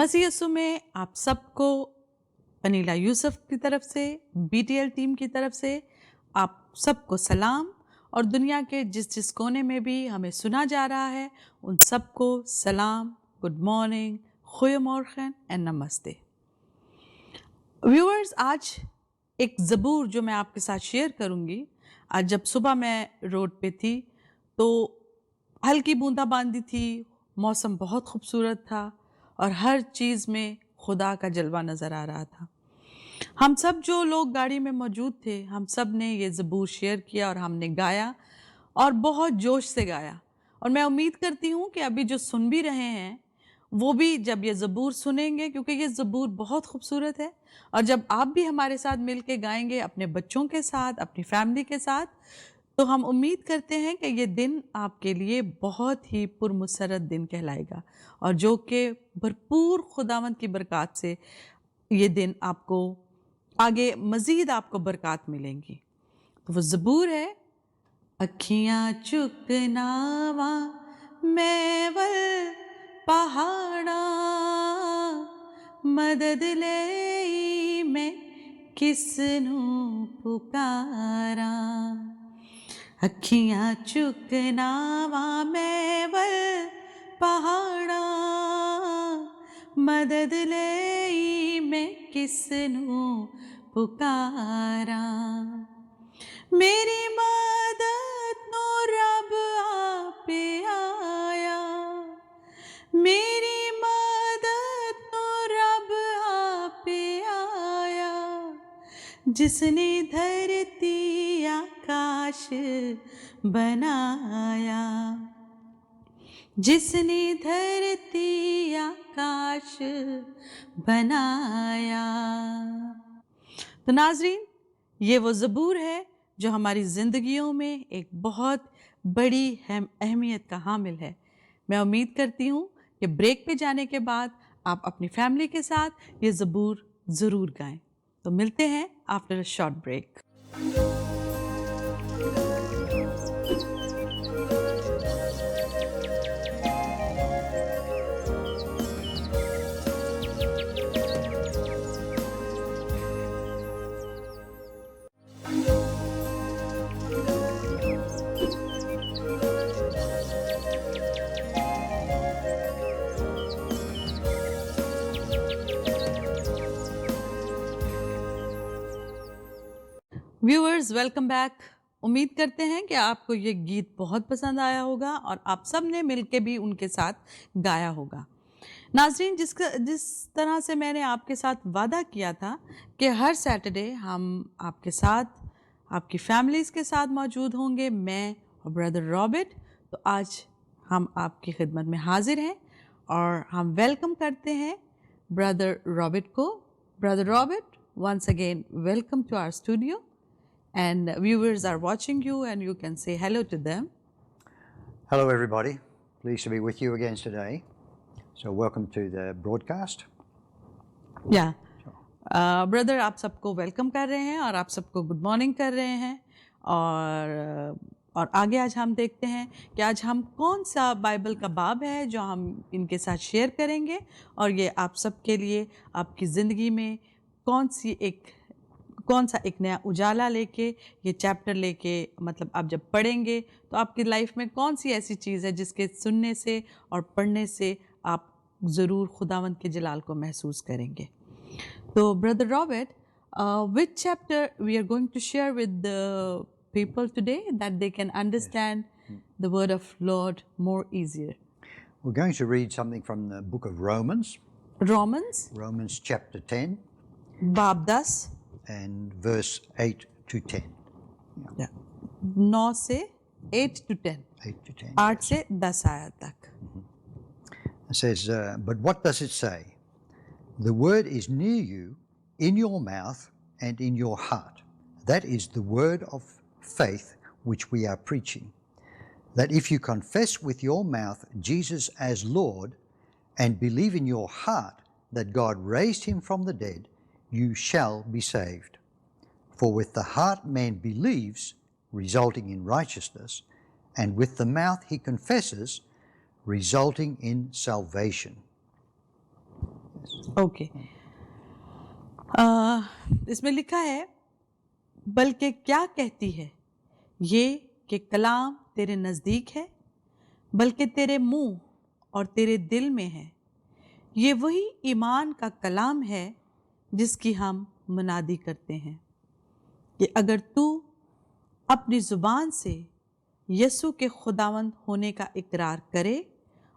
मसीह यीशु में आप सबको अनीला यूसुफ की तरफ से BTL टीम की तरफ से आप सबको सलाम और दुनिया के जिस जिस कोने में भी हमें सुना जा रहा है उन सबको सलाम, गुड मॉर्निंग, गोयेमॉर्गन एंड नमस्ते। व्यूअर्स, आज एक ज़बूर जो मैं आपके साथ शेयर करूंगी। आज जब सुबह मैं रोड पे थी तो हल्की बूंदाबांदी थी, मौसम बहुत खूबसूरत था और हर चीज़ में खुदा का जलवा नज़र आ रहा था। हम सब जो लोग गाड़ी में मौजूद थे, हम सब ने ये ज़बूर शेयर किया और हमने गाया और बहुत जोश से गाया। और मैं उम्मीद करती हूँ कि अभी जो सुन भी रहे हैं वो भी जब ये ज़बूर सुनेंगे, क्योंकि ये ज़बूर बहुत खूबसूरत है, और जब आप भी हमारे साथ मिल के गाएंगे अपने बच्चों के साथ, अपनी फैमिली के साथ, तो हम उम्मीद करते हैं कि ये दिन आपके लिए बहुत ही पुरमसरत दिन कहलाएगा और जो कि भरपूर खुदावंद की बरकत से ये दिन आपको आगे मज़ीद आपको बरकत मिलेंगी। तो वो ज़बूर है, अखियाँ चुकनावा मैवल पहाड़ा, मदद ले मैं किसनू पुकारा। अखियाँ चुकनावा मैवल पहाड़ा, मदद ले मैं किसनू पुकारा। मेरी मदद नो रब आपे आया, मेरी मदद नो रब आपे आया, जिसने धरती आकाश बनाया, जिसने धरती आकाश बनाया। तो नाज़रीन, ये वो ज़बूर है जो हमारी ज़िंदगियों में एक बहुत बड़ी अहमियत का हामिल है। मैं उम्मीद करती हूँ कि ब्रेक पे जाने के बाद आप अपनी फैमिली के साथ ये ज़बूर ज़रूर गाएं। तो मिलते हैं after a short break. Viewers, welcome back. उम्मीद करते हैं कि आपको ये गीत बहुत पसंद आया होगा और आप सब ने मिलके भी उनके साथ गाया होगा। नाज़रीन, जिस तरह से मैंने आपके साथ वादा किया था कि हर सैटरडे हम आपके साथ, आपकी फैमिलीज़ के साथ मौजूद होंगे, मैं और ब्रदर रॉबर्ट, तो आज हम आपकी खिदमत में हाजिर हैं और हम वेलकम करते हैं ब्रदर रॉबर्ट को। Brother Robert, once again welcome to our studio, and viewers are watching you and you can say hello to them. Hello everybody, pleased to be with you again today. So welcome to the broadcast. Yeah, brother आप सबको welcome कर रहे हैं और आप सबको good morning कर रहे हैं। और आगे आज हम देखते हैं कि आज हम कौन सा बाइबल का बाब है जो हम इनके साथ शेयर करेंगे और ये आप सबके लिए आपकी ज़िंदगी में कौन सा एक नया उजाला लेके, ये चैप्टर लेके, मतलब आप जब पढ़ेंगे तो आपकी लाइफ में कौन सी ऐसी चीज़ है जिसके सुनने से और पढ़ने से आप ज़रूर खुदावंद के जलाल को महसूस करेंगे। तो brother Robert, which chapter we are going to share with the people today that they can understand the word of Lord more easier? We're going to read something from the book of Romans. Romans chapter 10. बाब 10 and verse 8 to 10. 9 से 8 to 10. 8 to 10. 8 से 10 आयत तक. It says, but what does it say? The word is near you, in your mouth and in your heart. That is the word of faith which we are preaching. That if you confess with your mouth Jesus as Lord and believe in your heart that God raised him from the dead, you shall be saved. For with the heart man believes, resulting in righteousness, and with the mouth he confesses, resulting in salvation. Okay. इसमें लिखा है, बल्कि क्या कहती है ये कि कलाम तेरे नज़दीक है, बल्कि तेरे मुंह और तेरे दिल में है। ये वही ईमान का कलाम है जिसकी हम मुनादी करते हैं कि अगर तू अपनी ज़ुबान से यसु के खुदावंद होने का इकरार करे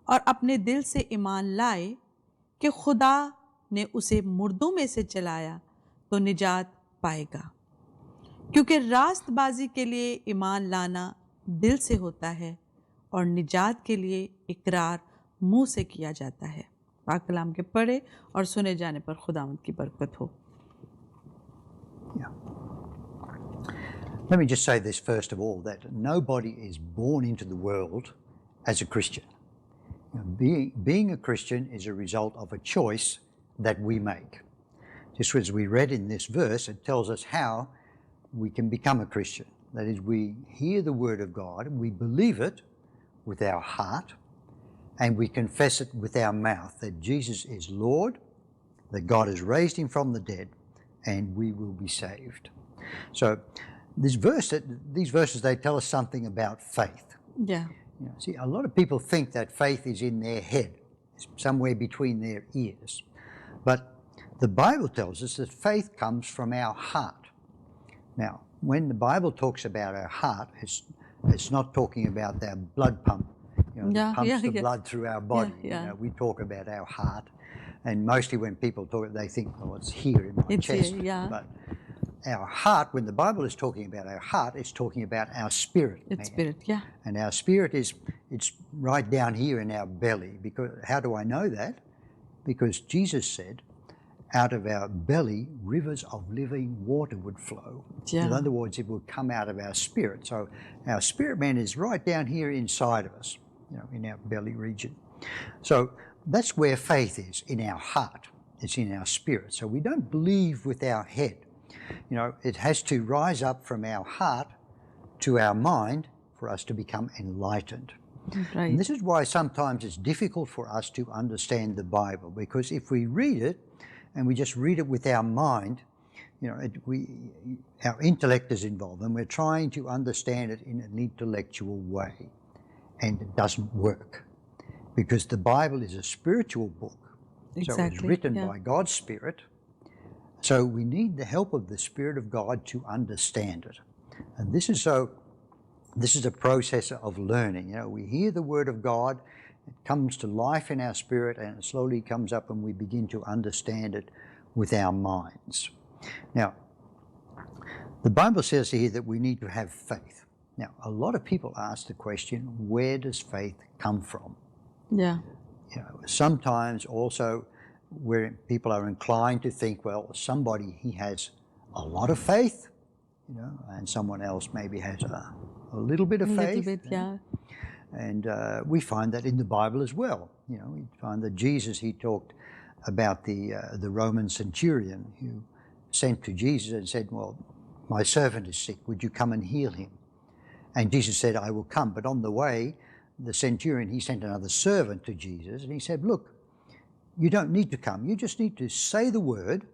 और अपने दिल से ईमान लाए कि खुदा ने उसे मुर्दों में से जलाया तो निजात पाएगा, क्योंकि रास्तबाजी के लिए ईमान लाना दिल से होता है और निजात के लिए इकरार मुंह से किया जाता है। पाक कलाम के पढ़े और सुने जाने पर खुदावंद की बरकत हो। Yeah. Let me just say this first of all, that nobody is born into the world as a Christian. You know, being a Christian is a result of a choice that we make. Just as we read in this verse, it tells us how we can become a Christian. That is, we hear the Word of God, we believe it with our heart, and we confess it with our mouth, that Jesus is Lord, that God has raised him from the dead, and we will be saved. So these verses, they tell us something about faith. Yeah. You know, see, a lot of people think that faith is in their head, somewhere between their ears. But the Bible tells us that faith comes from our heart. Now, when the Bible talks about our heart, it's not talking about our blood pump, that pumps the blood through our body. Yeah. You know, we talk about our heart, and mostly when people talk, they think, oh, it's here in my chest. Here, yeah. But our heart, when the Bible is talking about our heart, it's talking about our spirit. It's spirit, yeah. And our spirit it's right down here in our belly. Because how do I know that? Because Jesus said, out of our belly, rivers of living water would flow. Yeah. In other words, it would come out of our spirit. So our spirit man is right down here inside of us, in our belly region. So that's where faith is, in our heart. It's in our spirit. So we don't believe with our head. It has to rise up from our heart to our mind for us to become enlightened. Right. And this is why sometimes it's difficult for us to understand the Bible, because if we read it and we just read it with our mind, our intellect is involved and we're trying to understand it in an intellectual way, and it doesn't work, because the Bible is a spiritual book. Exactly. So it's written by God's Spirit. So we need the help of the Spirit of God to understand it. And this is a process of learning. We hear the Word of God, it comes to life in our spirit, and it slowly comes up and we begin to understand it with our minds. Now, the Bible says here that we need to have faith. Now, a lot of people ask the question, where does faith come from? Yeah. Sometimes also where people are inclined to think, well, somebody, he has a lot of faith, and someone else maybe has a little bit of faith. A little bit, yeah. And we find that in the Bible as well. We find that Jesus, he talked about the Roman centurion who sent to Jesus and said, well, my servant is sick, would you come and heal him? And Jesus said, I will come. But on the way, the centurion, he sent another servant to Jesus, and he said, look, you don't need to come. You just need to say the word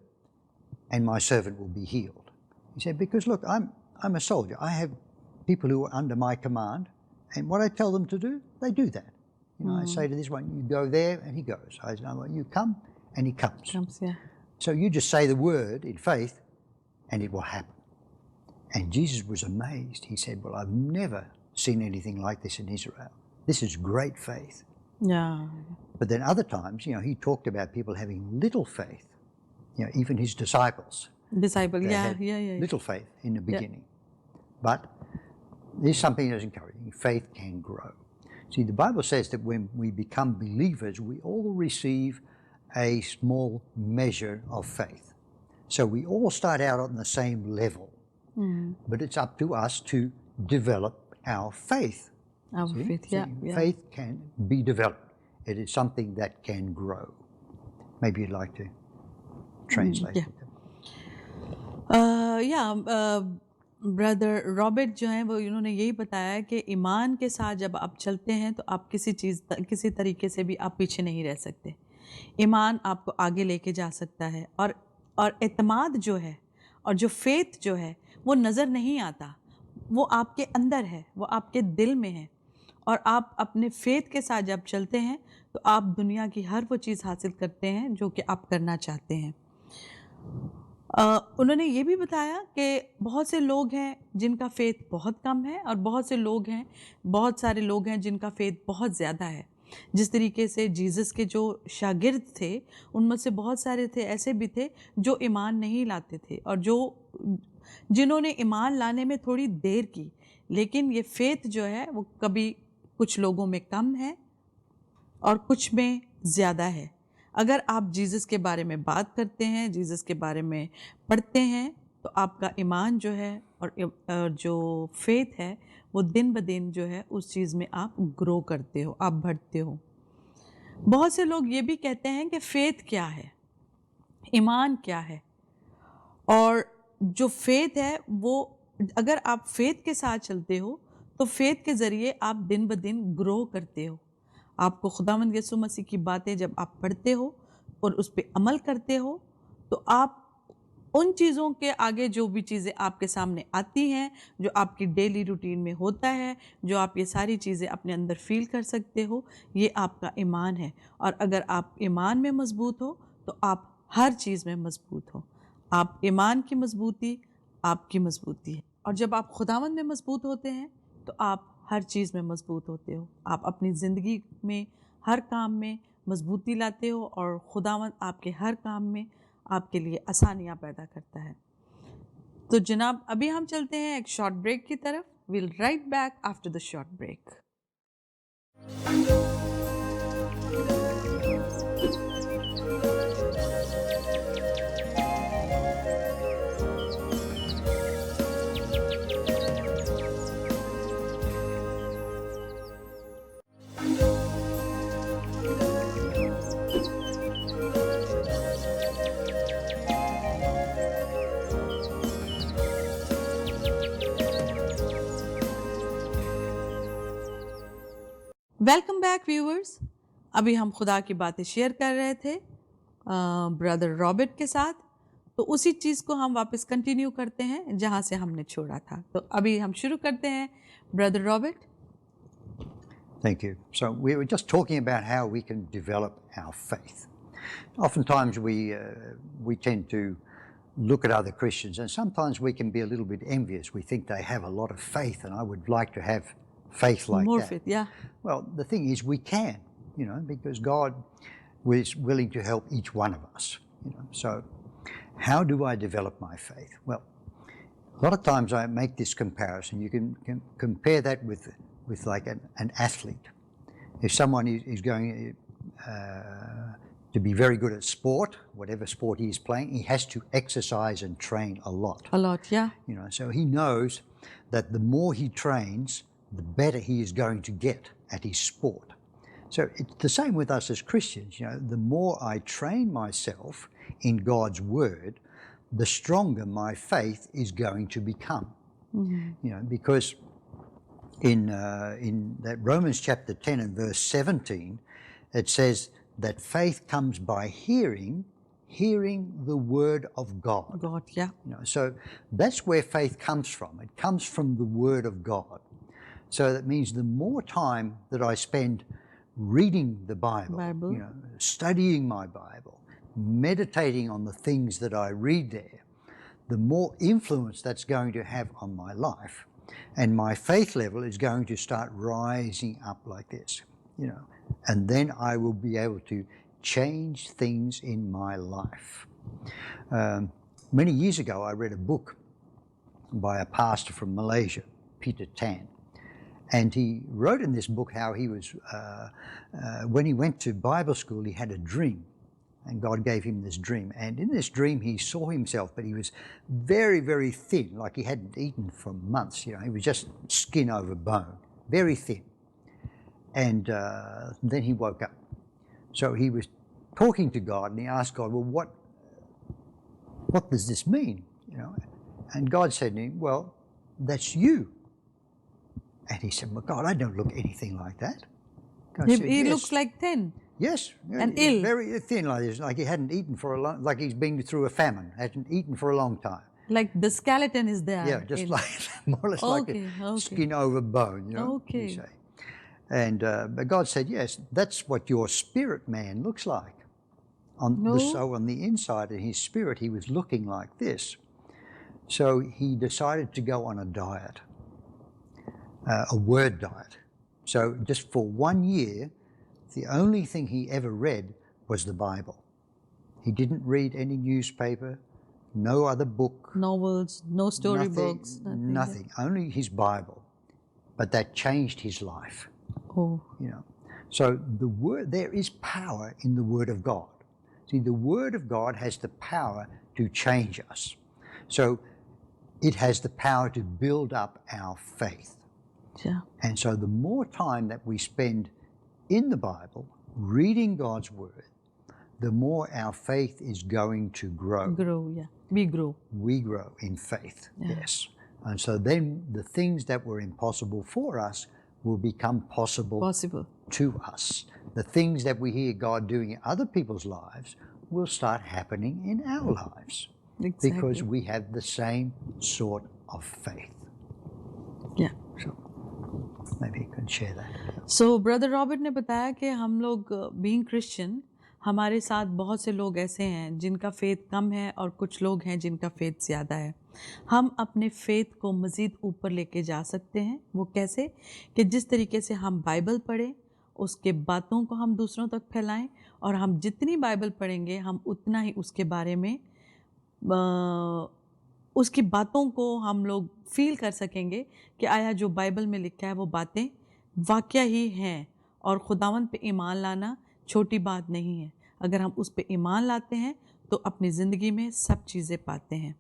and my servant will be healed. He said, because look, I'm a soldier. I have people who are under my command, and what I tell them to do, they do that. I say to this one, you go there, and he goes. I say, well, you come, and he comes. Yeah. So you just say the word in faith, and it will happen. And Jesus was amazed. He said, well, I've never seen anything like this in Israel. This is great faith. Yeah. But then other times, he talked about people having little faith. Even his disciples. Disciple, yeah. Little faith in the beginning. But there's something that's encouraging. Faith can grow. See, the Bible says that when we become believers, we all receive a small measure of faith. So we all start out on the same level. But it's up to us to develop our faith. Our faith, yeah. Faith can be developed. It is something that can grow. Maybe you'd like to translate it. Brother Robert जो हैं वो उन्होंने यही बताया कि ईमान के साथ जब आप चलते हैं तो आप किसी तरीके से भी आप पीछे नहीं रह सकते, ईमान आपको आगे लेके जा सकता है, और एतमाद जो है और जो फेथ जो है वो नज़र नहीं आता, वो आपके अंदर है, वो आपके दिल में है। और आप अपने फेथ के साथ जब चलते हैं तो आप दुनिया की हर वो चीज़ हासिल करते हैं जो कि आप करना चाहते हैं। उन्होंने ये भी बताया कि बहुत से लोग हैं जिनका फेथ बहुत कम है, और बहुत सारे लोग हैं जिनका फेथ बहुत ज़्यादा है। जिस तरीके से जीसस के जो शागिर्द थे, उनमें से बहुत सारे थे ऐसे भी थे जो ईमान नहीं लाते थे, और जिन्होंने ईमान लाने में थोड़ी देर की, लेकिन ये फेथ जो है वो कभी कुछ लोगों में कम है और कुछ में ज़्यादा है। अगर आप जीसस के बारे में बात करते हैं, जीसस के बारे में पढ़ते हैं, तो आपका ईमान जो है और जो फेथ है वो दिन ब दिन जो है उस चीज़ में आप ग्रो करते हो, आप बढ़ते हो। बहुत से लोग ये भी कहते हैं कि फेथ क्या है, ईमान क्या है, और जो फेथ है वो, अगर आप फेथ के साथ चलते हो तो फेथ के ज़रिए आप दिन ब दिन ग्रो करते हो। आपको खुदावंद यीशु मसीह की बातें जब आप पढ़ते हो और उस पे अमल करते हो, तो आप उन चीज़ों के आगे जो भी चीज़ें आपके सामने आती हैं, जो आपकी डेली रूटीन में होता है, जो आप ये सारी चीज़ें अपने अंदर फ़ील कर सकते हो, ये आपका ईमान है। और अगर आप ईमान में मज़बूत हो तो आप हर चीज़ में मज़बूत हो। आप ईमान की मज़बूती आपकी मज़बूती है, और जब आप खुदावंद में मज़बूत होते हैं तो आप हर चीज़ में मज़बूत होते हो। आप अपनी ज़िंदगी में हर काम में मज़बूती लाते हो, और खुदावंद आपके हर काम में आपके लिए आसानियाँ पैदा करता है। तो जनाब, अभी हम चलते हैं एक शॉर्ट ब्रेक की तरफ। Will right back after the short break. Welcome back viewers. अभी हम खुदा की बातें शेयर कर रहे थे ब्रदर रॉबर्ट के साथ, तो उसी चीज़ को हम वापस कंटिन्यू करते हैं जहाँ से हमने छोड़ा था। तो अभी हम शुरू करते हैं brother Robert. Thank you. So we were just talking about how we can develop our faith. Oftentimes we tend to look at other Christians, and sometimes we can be a little bit envious. We think they have a lot of faith, and I would like to have faith like More that. faith, yeah. Well, the thing is, we can, because God was willing to help each one of us. So how do I develop my faith? Well, a lot of times I make this comparison. You can compare that with like an athlete. If someone is going to be very good at sport, whatever sport he is playing, he has to exercise and train a lot. A lot, yeah. So he knows that the more he trains, the better he is going to get at his sport. So it's the same with us as Christians. The more I train myself in God's word, the stronger my faith is going to become. Because in that Romans chapter 10 and verse 17, it says that faith comes by hearing the word of God. God, yeah. So that's where faith comes from. It comes from the word of God. So that means the more time that I spend reading the Bible, studying my Bible, meditating on the things that I read there, the more influence that's going to have on my life. And my faith level is going to start rising up like this, and then I will be able to change things in my life. Many years ago, I read a book by a pastor from Malaysia, Peter Tan. And he wrote in this book how he was, when he went to Bible school, he had a dream. And God gave him this dream. And in this dream, he saw himself, but he was very, very thin, like he hadn't eaten for months. He was just skin over bone, very thin. And then he woke up. So he was talking to God, and he asked God, well, what does this mean? And God said to him, well, that's you. And he said, well, God, I don't look anything like that. God said, He yes. looks like thin. Yes, and he's ill, very thin like this, like he hadn't eaten for a long, like he's been through a famine, hadn't eaten for a long time. like the skeleton is there. Yeah, just like more or less like a Okay, okay, skin over bone, you okay. say. And but God said, yes, that's what your spirit man looks like. No, So on the inside, in his spirit, he was looking like this. So he decided to go on a diet, a word diet. So just for 1 year, the only thing he ever read was the Bible. He didn't read any newspaper, no other book, novels, no storybooks, nothing, only his Bible. But that changed his life, Oh, So the word, there is power in the Word of God. See, the Word of God has the power to change us. So it has the power to build up our faith. yeah, And so the more time that we spend in the Bible, reading God's Word, the more our faith is going to grow. grow, yeah, we grow. We grow in faith, Yeah. yes. And so then the things that were impossible for us will become possible to us. The things that we hear God doing in other people's lives will start happening in our lives. Exactly. Because we have the same sort of faith. Yeah. So maybe you can share that. So brother Robert ने बताया कि हम लोग being Christian, हमारे साथ बहुत से लोग ऐसे हैं जिनका फेथ कम है और कुछ लोग हैं जिनका फेथ ज़्यादा है. हम अपने फेथ को मज़ीद ऊपर लेके जा सकते हैं. वो कैसे? कि जिस तरीके से हम बाइबल पढ़ें, उसके बातों को हम दूसरों तक फैलाएं, और हम जितनी बाइबल पढ़ेंगे हम उतना ही उसके बारे में उसकी बातों को हम लोग फील कर सकेंगे कि आया जो बाइबल में लिखा है वो बातें वाक़या ही हैं, और खुदावंद पे ईमान लाना छोटी बात नहीं है. अगर हम उस पे ईमान लाते हैं तो अपनी ज़िंदगी में सब चीज़ें पाते हैं.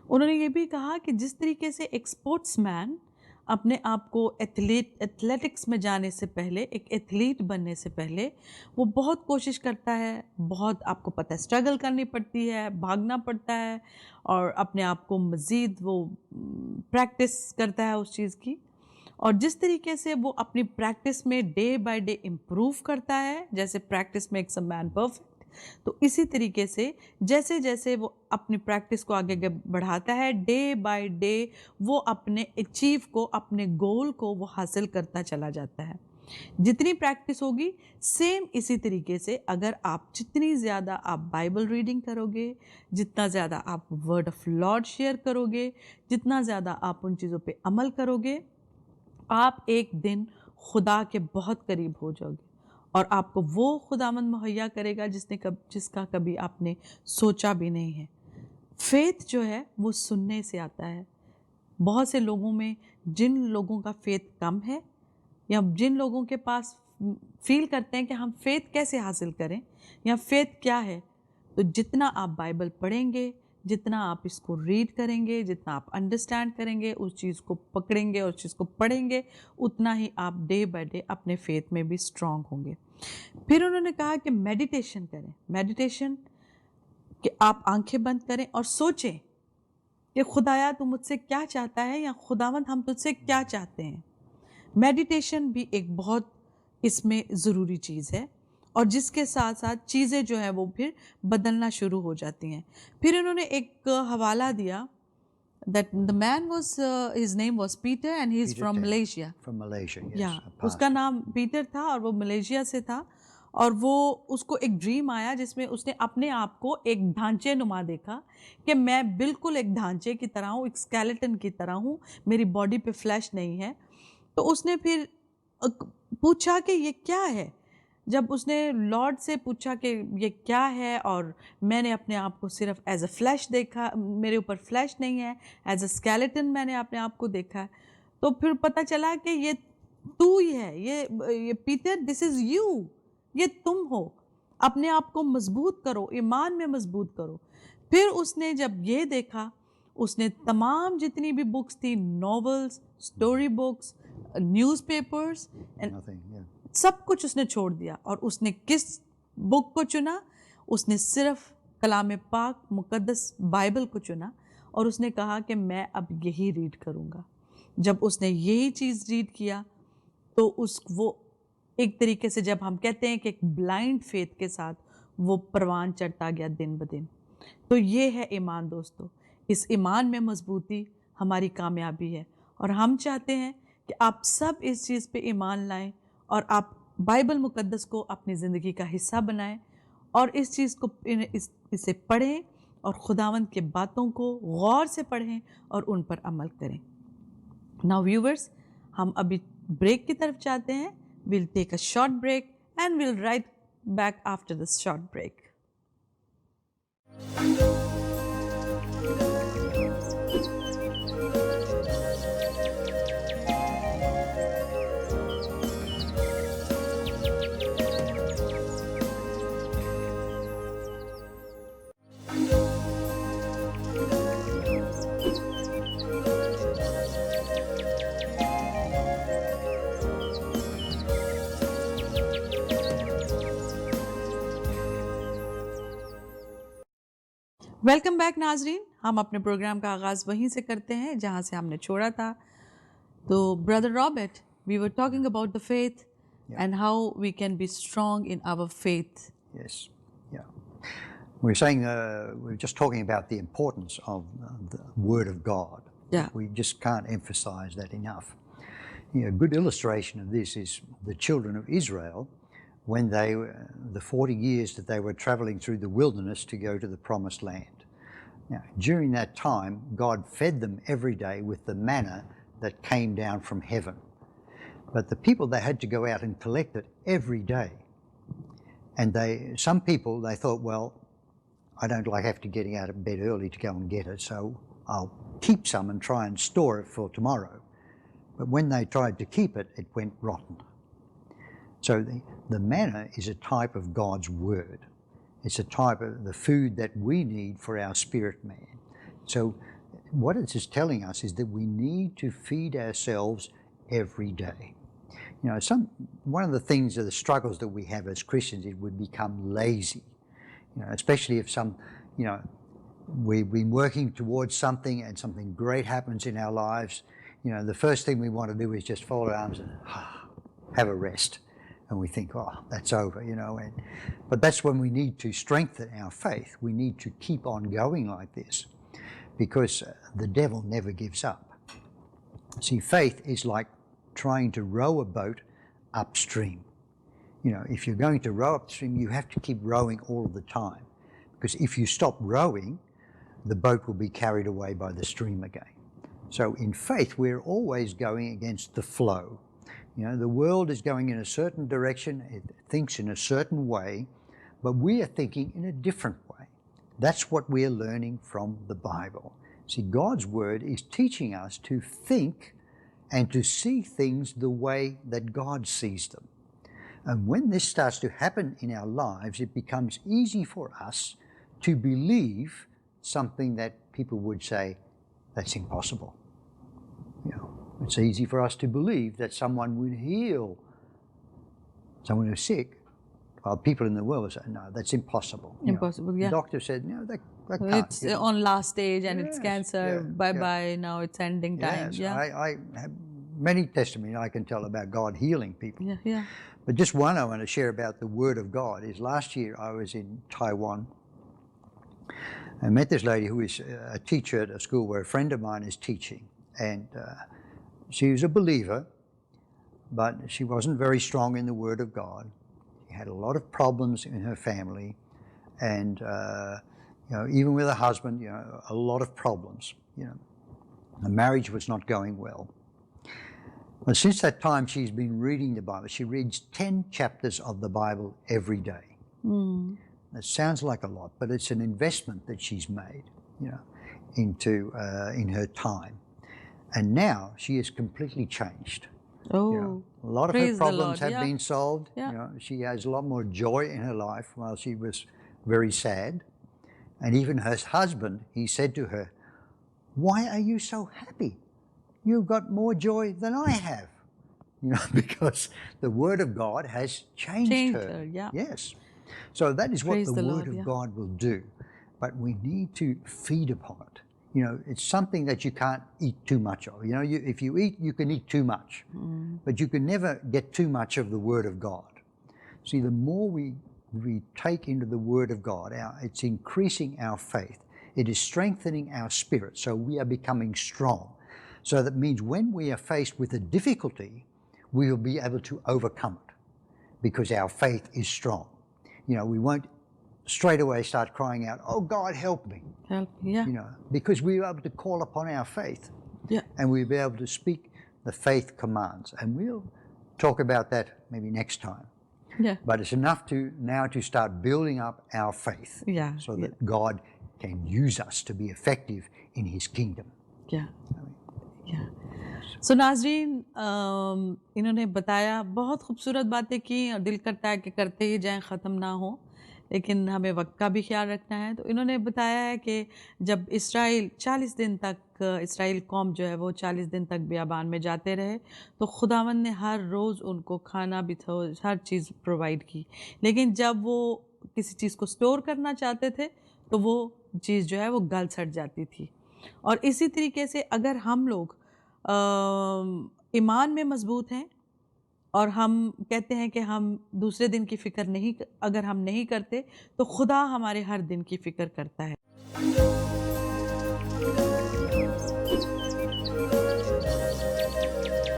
उन्होंने ये भी कहा कि जिस तरीके से एक स्पोर्ट्समैन अपने आप को एथलेटिक्स में जाने से पहले, एक एथलीट बनने से पहले वो बहुत कोशिश करता है, बहुत आपको पता है स्ट्रगल करनी पड़ती है, भागना पड़ता है, और अपने आप को मज़ीद वो प्रैक्टिस करता है उस चीज़ की. और जिस तरीके से वो अपनी प्रैक्टिस में डे बाय डे इम्प्रूव करता है, जैसे practice makes a man perfect, तो इसी तरीके से जैसे जैसे वो अपनी प्रैक्टिस को आगे बढ़ाता है, डे बाय डे वो अपने अचीव को, अपने गोल को वो हासिल करता चला जाता है. जितनी प्रैक्टिस होगी, सेम इसी तरीके से अगर आप जितनी ज़्यादा आप बाइबल रीडिंग करोगे, जितना ज़्यादा आप वर्ड ऑफ लॉर्ड शेयर करोगे, जितना ज़्यादा आप उन चीज़ों पे अमल करोगे, आप एक दिन खुदा के बहुत करीब हो जाओगे, और आपको वो खुदावंद मुहैया करेगा जिसका कभी आपने सोचा भी नहीं है. फेथ जो है वो सुनने से आता है. बहुत से लोगों में, जिन लोगों का फेथ कम है, या जिन लोगों के पास फील करते हैं कि हम फेथ कैसे हासिल करें या फेथ क्या है, तो जितना आप बाइबल पढ़ेंगे, जितना आप इसको रीड करेंगे, जितना आप अंडरस्टैंड करेंगे, उस चीज़ को पकड़ेंगे और उस चीज़ को पढ़ेंगे, उतना ही आप डे बाय डे अपने फेथ में भी स्ट्रांग होंगे. फिर उन्होंने कहा कि मेडिटेशन करें. मेडिटेशन कि आप आंखें बंद करें और सोचें कि खुदाया तू मुझसे क्या चाहता है, या खुदावंद हम तुझसे क्या चाहते हैं. मेडिटेशन भी एक बहुत इसमें ज़रूरी चीज़ है, और जिसके साथ साथ चीज़ें जो हैं वो फिर बदलना शुरू हो जाती हैं. फिर उन्होंने एक हवाला दिया, that the man was his name was Peter and he is from Malaysia. From Malaysia, yes. Yeah, उसका नाम पीटर था और वो मलेशिया से था, और वो उसको एक ड्रीम आया जिसमें उसने अपने आप को एक ढांचे नुमा देखा कि मैं बिल्कुल एक ढांचे की तरह हूँ, एक स्केलेटन की तरह हूँ, मेरी बॉडी पे फ्लैश नहीं है. तो उसने फिर पूछा कि ये क्या है. जब उसने लॉर्ड से पूछा कि ये क्या है, और मैंने अपने आप को सिर्फ एज अ फ्लैश देखा, मेरे ऊपर फ्लैश नहीं है, एज अ स्केलेटन मैंने अपने आप को देखा है, तो फिर पता चला कि ये तू ही है, ये पीटर, दिस इज़ यू, ये तुम हो. अपने आप को मजबूत करो, ईमान में मजबूत करो. फिर उसने जब ये देखा, उसने तमाम जितनी भी बुक्स थी, novels, story books, newspapers and सब कुछ उसने छोड़ दिया, और उसने किस बुक को चुना? उसने सिर्फ कलाम पाक मुकद्दस बाइबल को चुना, और उसने कहा कि मैं अब यही रीड करूँगा. जब उसने यही चीज़ रीड किया तो वो एक तरीके से जब हम कहते हैं कि एक ब्लाइंड फेथ के साथ वो परवान चढ़ता गया दिन ब दिन। तो ये है ईमान दोस्तों। इस ईमान में मजबूती हमारी कामयाबी है और हम चाहते हैं कि आप सब इस चीज़ पे ईमान लाएं और आप बाइबल मुकद्दस को अपनी ज़िंदगी का हिस्सा बनाएं और इस चीज़ को इसे पढ़ें और खुदावंद के बातों को गौर से पढ़ें और उन पर अमल करें। नाउ व्यूवर्स, हम अभी ब्रेक की तरफ जाते हैं। Will take a short break and will right back after this short break. Welcome back नाजरीन। हम अपने प्रोग्राम का आगाज़ वहीं से करते हैं जहाँ से हमने छोड़ा था। तो brother Robert, we were talking about the faith and how we can be strong in our faith. Yes, yeah. We're saying, we're just talking about the importance of the Word of God. Yeah. We just can't emphasize that enough. A good illustration of this is the children of Israel when the 40 years that they were traveling through the wilderness to go to the promised land. Now, during that time, God fed them every day with the manna that came down from heaven. But the people, they had to go out and collect it every day. And some people, they thought, well, I don't like have to getting out of bed early to go and get it, so I'll keep some and try and store it for tomorrow. But when they tried to keep it, it went rotten. So the manna is a type of God's word. It's a type of the food that we need for our spirit man. So what it's just telling us is that we need to feed ourselves every day. You know, one of the things, the struggles that we have as Christians is we become lazy. You know, especially if we've been working towards something and something great happens in our lives. You know, the first thing we want to do is just fold our arms and have a rest. And we think, oh, that's over, you know. But that's when we need to strengthen our faith. We need to keep on going like this because the devil never gives up. See, faith is like trying to row a boat upstream. You know, if you're going to row upstream, you have to keep rowing all the time because if you stop rowing, the boat will be carried away by the stream again. So in faith, we're always going against the flow. You know, the world is going in a certain direction, it thinks in a certain way, but we are thinking in a different way. That's what we're learning from the Bible. See, God's Word is teaching us to think and to see things the way that God sees them. And when this starts to happen in our lives, it becomes easy for us to believe something that people would say, that's impossible. You know, it's easy for us to believe that someone would heal someone who's sick, while people in the world would say, no, that's impossible. Impossible, yeah. The doctor said, no, that can't. It's on last stage and it's cancer. Bye-bye, now it's ending time. Yes, Yeah. I have many testimonies I can tell about God healing people. Yeah, yeah. But just one I want to share about the Word of God is last year I was in Taiwan. I met this lady who is a teacher at a school where a friend of mine is teaching. And she was a believer, but she wasn't very strong in the Word of God. She had a lot of problems in her family. And, even with her husband, a lot of problems. The marriage was not going well. But since that time, she's been reading the Bible. She reads 10 chapters of the Bible every day. Mm. That sounds like a lot, but it's an investment that she's made, into in her time. And now she is completely changed. Oh, a lot of her problems have been solved. Yeah. She has a lot more joy in her life while she was very sad. And even her husband, he said to her, "Why are you so happy? You've got more joy than I have." Because the Word of God has changed her. Yeah. Yes. So that is what Praise the the Word Lord, of God will do. But we need to feed upon it. it's something that you can't eat too much of. If you eat, you can eat too much, but you can never get too much of the Word of God. See, the more we take into the Word of God, it's increasing our faith. It is strengthening our spirit, so we are becoming strong. So that means when we are faced with a difficulty, we will be able to overcome it because our faith is strong. We won't straight away start crying out, "Oh, God, help me." Help, yeah. Because we are able to call upon our faith. Yeah. And we'll be able to speak the faith commands. And we'll talk about that maybe next time. Yeah. But it's enough now to start building up our faith, Yeah, so that God can use us to be effective in His kingdom. Yeah. Yeah. सो नाजरीन, इन्होंने बताया, बहुत खूबसूरत बातें की और दिल करता है कि करते ही जाएं, ख़त्म ना हो, लेकिन हमें वक्त का भी ख्याल रखना है। तो इन्होंने बताया है कि जब इसराइल 40 दिन तक, इसराइल कौम जो है वो 40 दिन तक बियाबान में जाते रहे, तो खुदावंद ने हर रोज़ उनको खाना भी हर चीज़ प्रोवाइड की। लेकिन जब वो किसी चीज़ को स्टोर करना चाहते थे तो वो चीज़ जो है वो गल सड़ जाती थी। और इसी तरीके से अगर हम लोग ईमान में मजबूत हैं और हम कहते हैं कि हम दूसरे दिन की फ़िक्र नहीं, अगर हम नहीं करते तो खुदा हमारे हर दिन की फ़िक्र करता है।